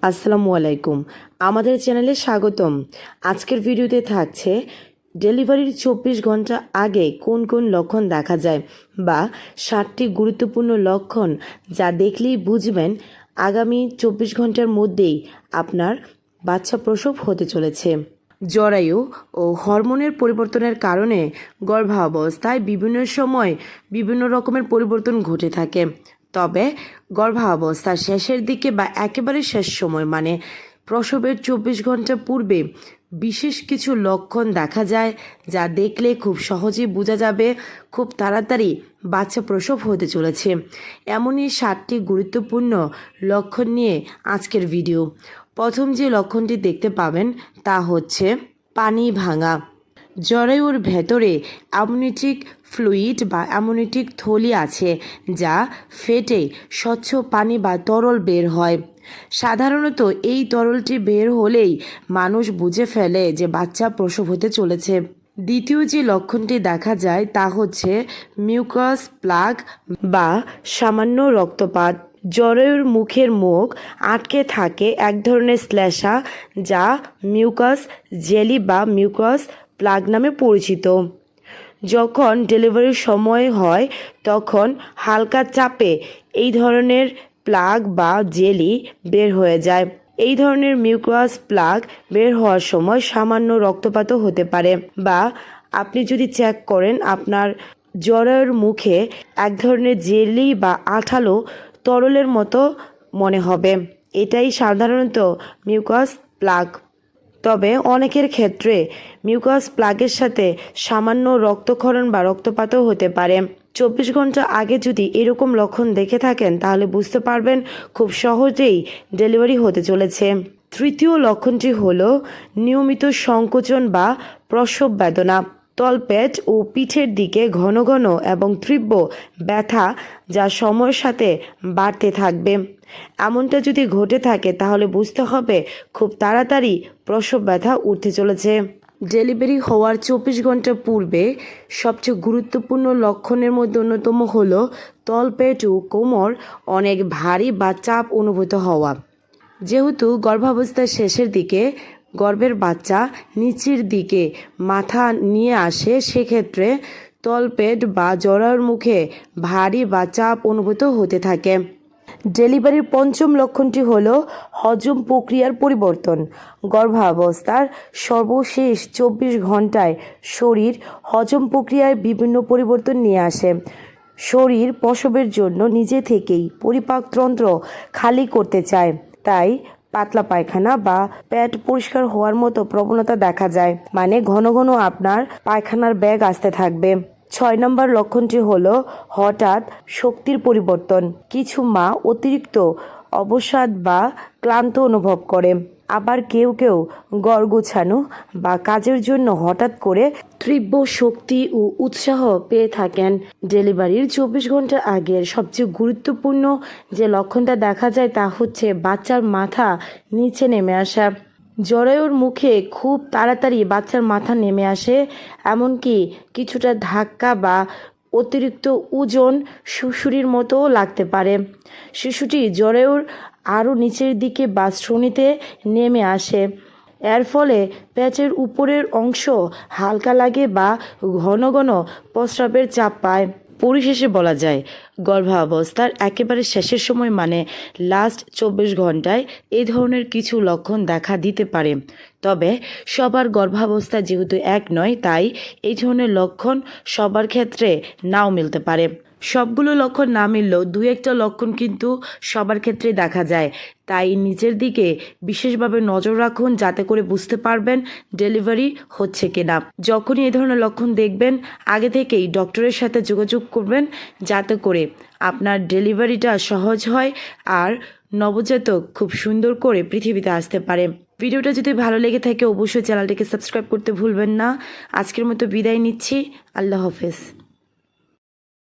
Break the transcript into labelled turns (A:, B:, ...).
A: আসসালামু আলাইকুম। আমাদের চ্যানেলে স্বাগতম। আজকের ভিডিওতে থাকছে ডেলিভারির 24 ঘন্টা আগে কোন কোন লক্ষণ দেখা যায় বা 7টি গুরুত্বপূর্ণ লক্ষণ যা দেখলেই বুঝবেন আগামী 24 ঘন্টার মধ্যেই আপনার বাচ্চা প্রসব হতে চলেছে। জরায়ু ও হরমোনের পরিবর্তনের কারণে গর্ভাবস্থায় বিভিন্ন সময় বিভিন্ন রকমের পরিবর্তন ঘটে থাকে। তবে গর্ভাবস্থার শেষের দিকে বা একেবারে শেষ সময় মানে প্রসবের 24 ঘন্টা পূর্বে বিশেষ কিছু লক্ষণ দেখা যায় যা দেখলে খুব সহজেই বোঝা যাবে খুব তাড়াতাড়ি বাচ্চা প্রসব হতে চলেছে। এমনই 7টি গুরুত্বপূর্ণ লক্ষণ নিয়ে আজকের ভিডিও। প্রথম যে লক্ষণটি দেখতে পাবেন তা হচ্ছে পানি ভাঙা। জরায়ুর ভেতরে অ্যামনিওটিক ফ্লুইড বা অ্যামনিওটিক থলি আছে যা ফেটে স্বচ্ছ পানি বা তরল বের হয়। সাধারণত এই তরলটি বের হলেই মানুষ বুঝে ফেলে যে বাচ্চা প্রসব হতে চলেছে। দ্বিতীয় যে লক্ষণটি দেখা যায় তা হচ্ছে মিউকাস প্লাগ বা সামান্য রক্তপাত। জরায়ুর মুখের মুখ আটকে থাকে এক ধরনের শ্লেষ্মা যা মিউকাস জেলি বা মিউকাস প্লাগ নামে পরিচিত। যখন ডেলিভারির সময় হয় তখন হালকা চাপে এই ধরনের প্লাগ বা জেলি বের হয়ে যায়। এই ধরনের মিউকাস প্লাগ বের হওয়ার সময় সামান্য রক্তপাতও হতে পারে বা আপনি যদি চেক করেন আপনার জরায়ুর মুখে এক ধরনের জেলি বা আঠালো তরলের মতো মনে হবে। এটাই সাধারণত মিউকাস প্লাগ। তবে অনেকের ক্ষেত্রে মিউকাস প্লাগের সাথে সামান্য রক্তক্ষরণ বা রক্তপাতও হতে পারে। 24 ঘন্টা আগে যদি এরকম লক্ষণ দেখে থাকেন তাহলে বুঝতে পারবেন খুব সহজেই ডেলিভারি হতে চলেছে। তৃতীয় লক্ষণটি হলো নিয়মিত সংকোচন বা প্রসব বেদনা। তলপেট ও পিঠের দিকে ঘন ঘন এবং তীব্র ব্যথা যা সময়ের সাথে বাড়তে থাকবে। এমনটা যদি ঘটে থাকে তাহলে বুঝতে হবে খুব তাড়াতাড়ি প্রসব ব্যথা উঠতে চলেছে। ডেলিভারি হওয়ার 24 ঘন্টা পূর্বে সবচেয়ে গুরুত্বপূর্ণ লক্ষণের মধ্যে অন্যতম হলো তলপেট ও কোমর অনেক ভারী বা চাপ অনুভূত হওয়া। যেহেতু গর্ভাবস্থার শেষের দিকে গর্ভের বাচ্চা নিচের দিকে মাথা নিয়ে আসে, সেক্ষেত্রে তলপেট বা জরায়ুর মুখে ভারী বা চাপ অনুভূত হতে থাকে। ডেলিভারির পঞ্চম লক্ষণটি হলো হজম প্রক্রিয়ার পরিবর্তন। গর্ভাবস্থার সর্বশেষ 24 ঘন্টায় শরীর হজম প্রক্রিয়ায় বিভিন্ন পরিবর্তন নিয়ে আসে। শরীর প্রসবের জন্য নিজে থেকেই পরিপাকতন্ত্র খালি করতে চায়, তাই পাতলা পায়খানা বা পেট পরিষ্কার হওয়ার মতো প্রবণতা দেখা যায়, মানে ঘন ঘন আপনার পায়খানার ব্যাগ আসতে থাকবে। 6 নম্বর লক্ষণটি হলো হঠাৎ শক্তির পরিবর্তন। কিছু মা অতিরিক্ত অবসাদ বা ক্লান্ত অনুভব করে, আবার কেউ কেউ ঘর গোছানো বা কাজের জন্য হঠাৎ করে তীব্র শক্তি ও উৎসাহ পেয়ে থাকেন। ডেলিভারির 24 ঘন্টা আগের সবচেয়ে গুরুত্বপূর্ণ যে লক্ষণটা দেখা যায় তা হচ্ছে বাচ্চার মাথা নিচে নেমে আসা। জরায়ুর মুখে খুব তাড়াতাড়ি বাচ্চার মাথা নেমে আসে, এমনকি কিছুটা ধাক্কা বা অতিরিক্ত ওজন শিশুটির মতোও লাগতে পারে। শিশুটি জরায়ুর আরও নিচের দিকে বা শ্রোণিতে নেমে আসে। এর ফলে পেটের উপরের অংশ হালকা লাগে বা ঘন ঘন প্রস্রাবের চাপ পায়। পরিশেষে বলা যায় গর্ভাবস্থার একেবারে শেষের সময় মানে লাস্ট 24 ঘন্টায় এই ধরনের কিছু লক্ষণ দেখা দিতে পারে। তবে সবার গর্ভাবস্থা যেহেতু এক নয়, তাই এই ধরনের লক্ষণ সবার ক্ষেত্রে নাও মিলতে পারে। সবগুলো লক্ষণ না মিললেও 2-1টা লক্ষণ কিন্তু সবার ক্ষেত্রে দেখা যায়, তাই নিজের দিকে বিশেষভাবে নজর রাখুন যাতে করে বুঝতে পারবেন ডেলিভারি হচ্ছে কিনা। যখনই এই ধরনের লক্ষণ দেখবেন আগে থেকেই ডক্টরের সাথে যোগাযোগ করবেন যাতে করে আপনার ডেলিভারিটা সহজ হয় আর নবজাতক খুব সুন্দর করে পৃথিবীতে আসতে পারে। ভিডিওটা যদি ভালো লেগে থাকে অবশ্যই চ্যানেলটিকে সাবস্ক্রাইব করতে ভুলবেন না। আজকের মতো বিদায় নিচ্ছি। আল্লাহ হাফেজ।